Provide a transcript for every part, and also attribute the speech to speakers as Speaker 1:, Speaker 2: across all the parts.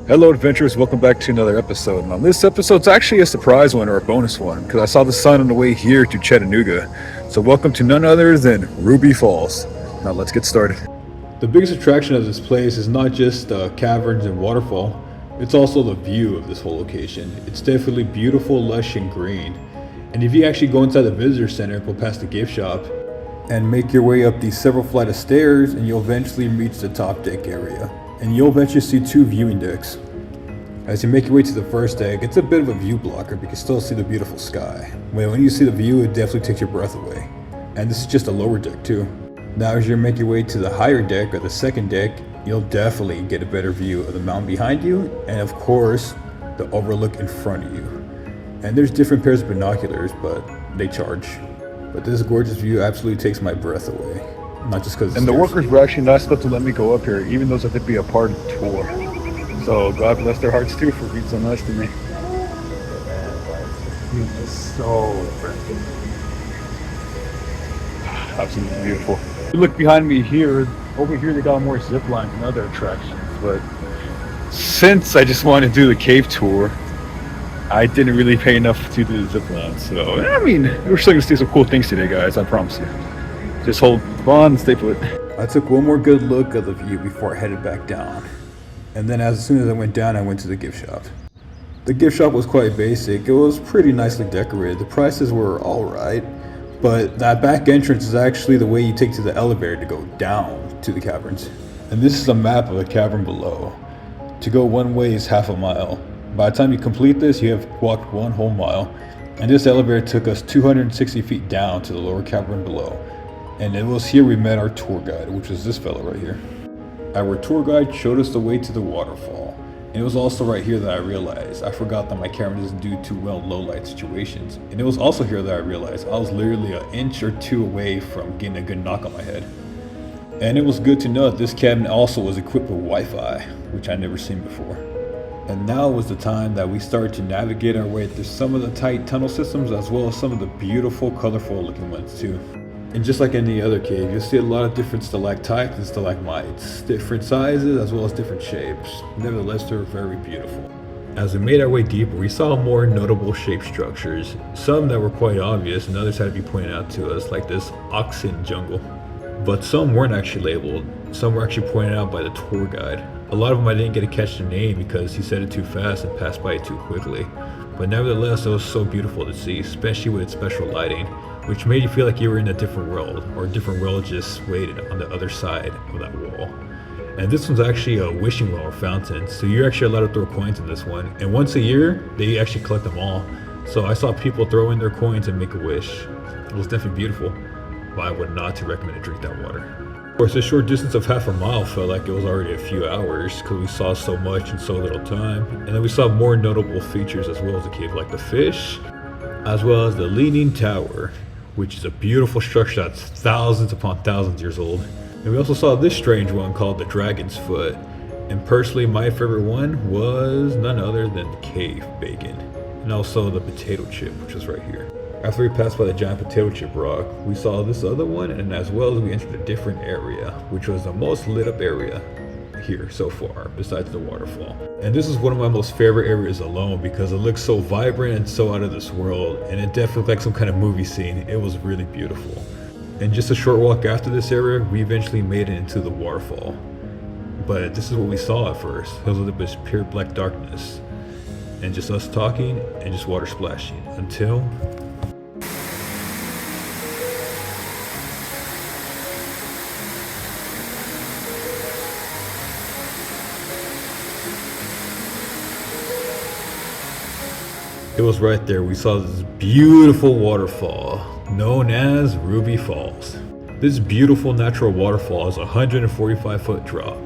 Speaker 1: Hello, adventurers. Welcome back to another episode. Now, this episode's actually a surprise one or a bonus one because I saw the sun on the way here to Chattanooga. So, welcome to none other than Ruby Falls. Now, let's get started. The biggest attraction of this place is not just the caverns and waterfall, it's also the view of this whole location. It's definitely beautiful, lush, and green. And if you actually go inside the visitor center, go past the gift shop, and make your way up these several flight of stairs, and you'll eventually reach the top deck area. And you'll eventually see two viewing decks. As you make your way to the first deck, it's a bit of a view blocker, but you can still see the beautiful sky. When you see the view, it definitely takes your breath away. And this is just a lower deck too. Now as you make your way to the higher deck, or the second deck, you'll definitely get a better view of the mountain behind you, and of course, the overlook in front of you. And there's different pairs of binoculars, but they charge. But this gorgeous view absolutely takes my breath away. Not just because. And the workers were actually nice enough to let me go up here, even though it's to be a part of the tour. So God bless their hearts too for being so nice to me. It's so friendly. Absolutely beautiful. If you look behind me here, over here they got more zip lines and other attractions. But since I just wanted to do the cave tour, I didn't really pay enough to do the zip line. So I mean, we're still gonna see some cool things today, guys. I promise you. Just hold on and stay put. I took one more good look at the view before I headed back down. And then as soon as I went down, I went to the gift shop. The gift shop was quite basic. It was pretty nicely decorated. The prices were alright, but that back entrance is actually the way you take to the elevator to go down to the caverns. And this is a map of the cavern below. To go one way is half a mile. By the time you complete this, you have walked one whole mile. And this elevator took us 260 feet down to the lower cavern below. And it was here we met our tour guide, which was this fellow right here. Our tour guide showed us the way to the waterfall. And it was also right here that I realized I forgot that my camera doesn't do too well in low light situations. And it was also here that I realized I was literally an inch or two away from getting a good knock on my head. And it was good to know that this cabin also was equipped with Wi-Fi, which I'd never seen before. And now was the time that we started to navigate our way through some of the tight tunnel systems, as well as some of the beautiful, colorful looking ones too. And just like any other cave, you'll see a lot of different stalactites and stalagmites, different sizes as well as different shapes. Nevertheless, they're very beautiful. As we made our way deeper, we saw more notable shape structures, some that were quite obvious and others had to be pointed out to us, like this oxen jungle. But some weren't actually labeled, some were actually pointed out by the tour guide. A lot of them I didn't get to catch the name because he said it too fast and passed by it too quickly. But nevertheless, it was so beautiful to see, especially with its special lighting, which made you feel like you were in a different world, or a different world just waited on the other side of that wall. And this one's actually a wishing well or fountain, so you're actually allowed to throw coins in this one. And once a year, they actually collect them all. So I saw people throw in their coins and make a wish. It was definitely beautiful, but I would not recommend to drink that water. Of course, a short distance of half a mile felt like it was already a few hours because we saw so much in so little time. And then we saw more notable features as well as the cave, like the fish, as well as the Leaning Tower, which is a beautiful structure that's thousands upon thousands years old. And we also saw this strange one called the Dragon's Foot. And personally, my favorite one was none other than the cave bacon. And also the potato chip, which is right here. After we passed by the giant potato chip rock, we saw this other one, and as well as we entered a different area, which was the most lit up area here so far, besides the waterfall. And this is one of my most favorite areas alone because it looks so vibrant and so out of this world, and it definitely looked like some kind of movie scene. It was really beautiful. And just a short walk after this area, we eventually made it into the waterfall. But this is what we saw at first. It was just pure black darkness, and just us talking and just water splashing until it was right there. We saw this beautiful waterfall known as Ruby Falls. This beautiful natural waterfall is a 145-foot drop.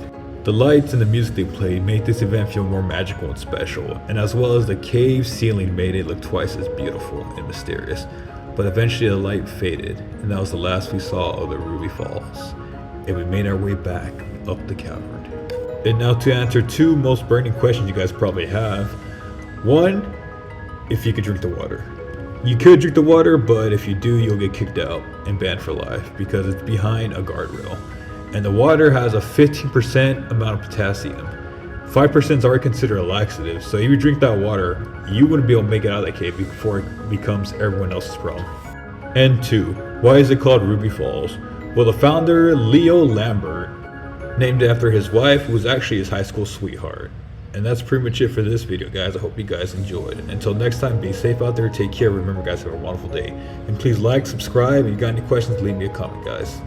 Speaker 1: The lights and the music they played made this event feel more magical and special, and as well as the cave ceiling made it look twice as beautiful and mysterious. But eventually the light faded, and that was the last we saw of the Ruby Falls. And we made our way back up the cavern. And now to answer two most burning questions you guys probably have. One, if you could drink the water. You could drink the water, but if you do, you'll get kicked out and banned for life because it's behind a guardrail. And the water has a 15% amount of potassium. 5% is already considered a laxative, so if you drink that water, you wouldn't be able to make it out of that cave before it becomes everyone else's problem. And 2. Why is it called Ruby Falls? Well, the founder, Leo Lambert, named it after his wife, who was actually his high school sweetheart. And that's pretty much it for this video, guys. I hope you guys enjoyed. Until next time, be safe out there, take care, remember guys, have a wonderful day. And please like, subscribe, and if you got any questions, leave me a comment, guys.